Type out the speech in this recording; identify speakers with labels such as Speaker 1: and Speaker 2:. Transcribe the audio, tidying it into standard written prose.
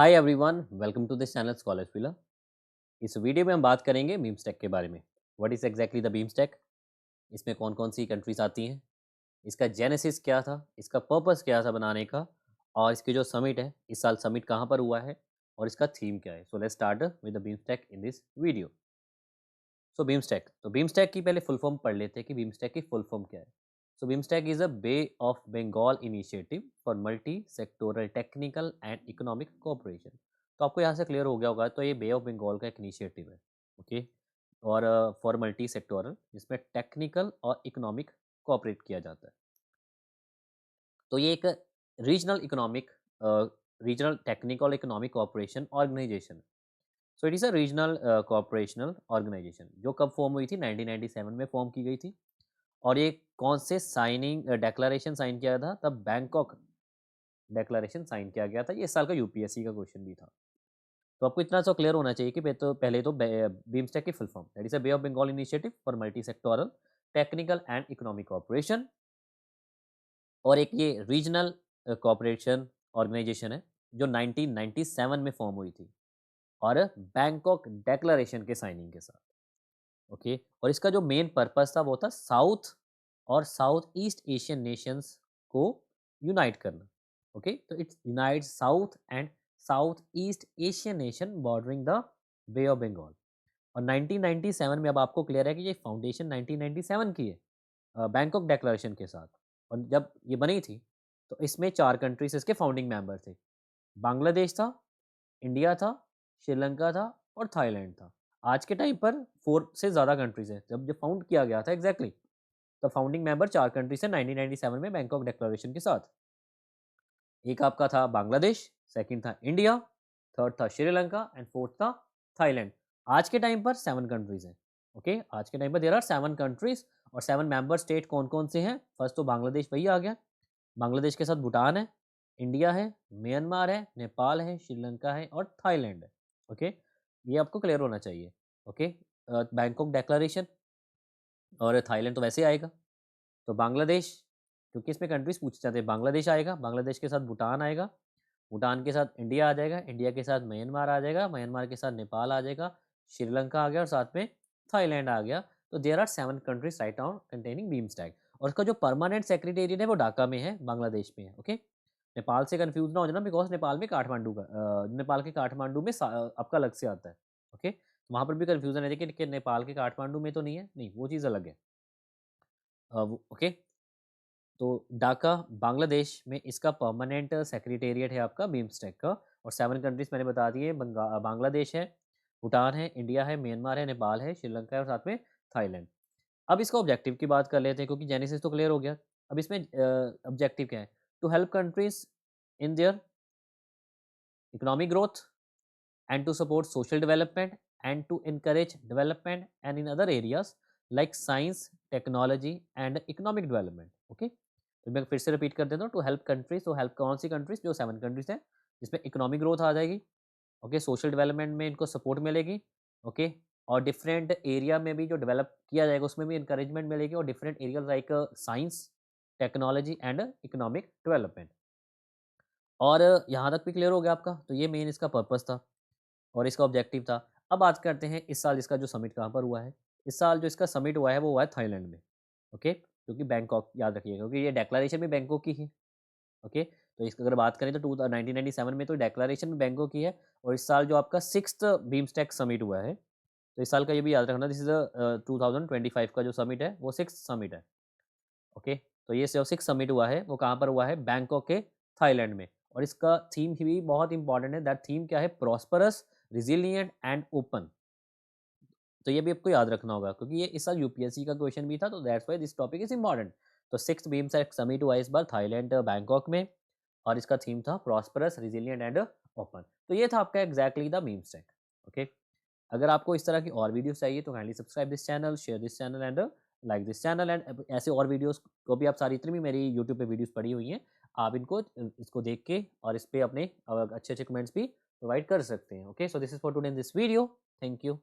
Speaker 1: Hi everyone, welcome to this channel scholars villa. इस video में हम बात करेंगे बीमस्टेक के बारे में। What is exactly the BIMSTEC? इसमें कौन कौन सी कंट्रीज आती हैं, इसका जेनेसिस क्या था, इसका पर्पस क्या था बनाने का, और इसकी जो समिट है इस साल समिट कहाँ पर हुआ है, और इसका थीम क्या है। So let's start with the BIMSTEC in this video. So BIMSTEC की पहले फुल फॉर्म पढ़ लेते हैं कि बीमस्टेक की फुल फॉर्म क्या है। So BIMSTEC is a bay of Bengal initiative for multi sectoral technical and economic cooperation. तो आपको यहाँ से क्लियर हो गया होगा, तो ये बे ऑफ बंगाल का एक इनिशिएटिव है। ओके, और फॉर मल्टी सेक्टोरल, जिसमें टेक्निकल और इकोनॉमिक कोऑपरेट किया जाता है। तो ये एक regional economic regional technical economic cooperation organisation. So it is a regional cooperational organisation जो कब फॉर्म हुई थी, 1997 में फॉर्म की गई थी। और ये कौन से साइनिंग डेक्लेरेशन साइन किया था, तब बैंकॉक डेक्लेरेशन साइन किया गया था। ये इस साल का यूपीएससी का क्वेश्चन भी था। तो आपको इतना सा क्लियर होना चाहिए कि पहले तो बीमस्टेक की full form that is a bay of Bengal initiative for multi sectoral technical and economic cooperation, और एक ये रीजनल कोऑपरेशन ऑर्गेनाइजेशन है जो 1997 में फॉर्म हुई थी, और बैंकॉक डेक्लेरेशन के साइनिंग के साथ। ओके, और इसका जो मेन पर्पस था वो था साउथ और साउथ ईस्ट एशियन नेशंस को यूनाइट करना। ओके, तो it's unite south and south east Asian nation bordering the Bay of Bengal. और 1997 में, अब आपको क्लियर है कि ये फाउंडेशन 1997 की है बैंकॉक डेक्लेरेशन के साथ। और जब ये बनी थी तो इसमें 4 कंट्रीज इसके फाउंडिंग मेंबर थे। बांग्लादेश था, इंडिया था, श्रीलंका था और थाईलैंड था। आज के टाइम पर 4 से ज़्यादा कंट्रीज़ हैं। जब फाउंड किया गया था एग्जैक्टली, तो फाउंडिंग मेंबर 4 कंट्रीज थे 1997 में बैंकॉक डिक्लेरेशन के साथ। एक आपका था बांग्लादेश, सेकंड था इंडिया, थर्ड था श्रीलंका एंड फोर्थ था थाईलैंड। आज के टाइम पर 7 कंट्रीज हैं। ओके, आज के टाइम पर देयर आर 7 कंट्रीज, और 7 मेंबर स्टेट कौन कौन से हैं? फर्स्ट तो बांग्लादेश वही आ गया। बांग्लादेश के साथ भूटान है, इंडिया है, म्यांमार है, नेपाल है, श्रीलंका है और थाईलैंड है। ओके, ये आपको क्लियर होना चाहिए। ओके, बैंकॉक डेक्लेरेशन, और थाईलैंड तो वैसे आएगा। तो बांग्लादेश, क्योंकि इसमें कंट्रीज पूछे जाते हैं, बांग्लादेश आएगा, बांग्लादेश के साथ भूटान आएगा, भूटान के साथ इंडिया आ जाएगा, इंडिया के साथ म्यांमार आ जाएगा, म्यांमार के साथ नेपाल आ जाएगा, श्रीलंका आ गया और साथ में थाईलैंड आ गया। तो there are 7 countries right now containing BIMSTEC. और उसका जो परमानेंट सेक्रेटेरिएट है वो ढाका में है, बांग्लादेश में है। ओके, नेपाल से कंफ्यूज ना हो जाना, बिकॉज नेपाल में काठमांडू का नेपाल के काठमांडू में आपका अलग से आता है। ओके, वहाँ पर भी कंफ्यूजन है कि नेपाल के काठमांडू में तो नहीं है, नहीं, वो चीज़ अलग है। ओके, तो ढाका बांग्लादेश में इसका परमानेंट सेक्रेटेरिएट है आपका बीमस्टेक का। और 7 कंट्रीज मैंने बता दिए, बांग्लादेश है, भूटान है, इंडिया है, म्यांमार है, नेपाल है, श्रीलंका है और साथ में थाईलैंड। अब इसका ऑब्जेक्टिव की बात कर लेते हैं, क्योंकि जेनेसिस तो क्लियर हो गया। अब इसमें ऑब्जेक्टिव क्या है? To help countries in their economic growth and to support social development and to encourage development and in other areas like science, technology and economic development. Okay, तो मैं फिर से रिपीट कर देता हूँ। टू हेल्प कंट्रीज, तो help कौन सी countries? जो 7 कंट्रीज हैं, जिसमें इकोनॉमिक ग्रोथ आ जाएगी। ओके, सोशल डेवलपमेंट में इनको सपोर्ट मिलेगी। ओके, और डिफरेंट एरिया में भी जो डेवलप किया जाएगा उसमें भी इंकरेजमेंट मिलेगी, और different area like science, technology and economic development. और यहाँ तक भी क्लियर हो गया आपका? तो ये मेन इसका पर्पस था और इसका ऑब्जेक्टिव था। अब बात करते हैं इस साल इसका जो समिट कहाँ पर हुआ है। इस साल जो इसका समिट हुआ है वो हुआ है थाईलैंड में। ओके, क्योंकि बैंकॉक याद रखिएगा, क्योंकि ये डेक्लेरेशन भी बैंकॉक की है। ओके, तो इसकी अगर बात करें तो 1997 में तो डेक्लेरेशन भी बैंकॉक की है। और इस साल जो आपका 6th बीमस्टेक समिट हुआ है, तो इस साल का ये भी याद रखना, दिस इज 2025 का जो समिट है वो 6th समिट है। ओके, तो ये जो 6th समिट हुआ है वो कहाँ पर हुआ है? बैंकॉक के थाईलैंड में। और इसका थीम भी बहुत इंपॉर्टेंट है। दैट थीम क्या है? Prosperous, resilient and open. तो ये भी आपको याद रखना होगा, क्योंकि ये इस साल यूपीएससी का क्वेश्चन भी था, तो that's why this topic is important. तो 6th बीमस्टेक समिट हुआ इस बार थाईलैंड बैंकॉक में, और इसका थीम था प्रॉस्परस, रिजिलियंट एंड ओपन। तो ये था आपका एग्जैक्टली द बीमस्टेक। ओके, अगर आपको इस तरह की और वीडियोस चाहिए तो kindly subscribe this channel, share this channel and like this channel. And ऐसे और वीडियोस को भी आप सारी, इतनी भी मेरी यूट्यूब पे वीडियोस पड़ी हुई हैं, आप इनको इसको देख के और इस पे अपने अच्छे अच्छे कमेंट्स भी प्रोवाइड कर सकते हैं। Okay, so this is for today in this video. Thank you.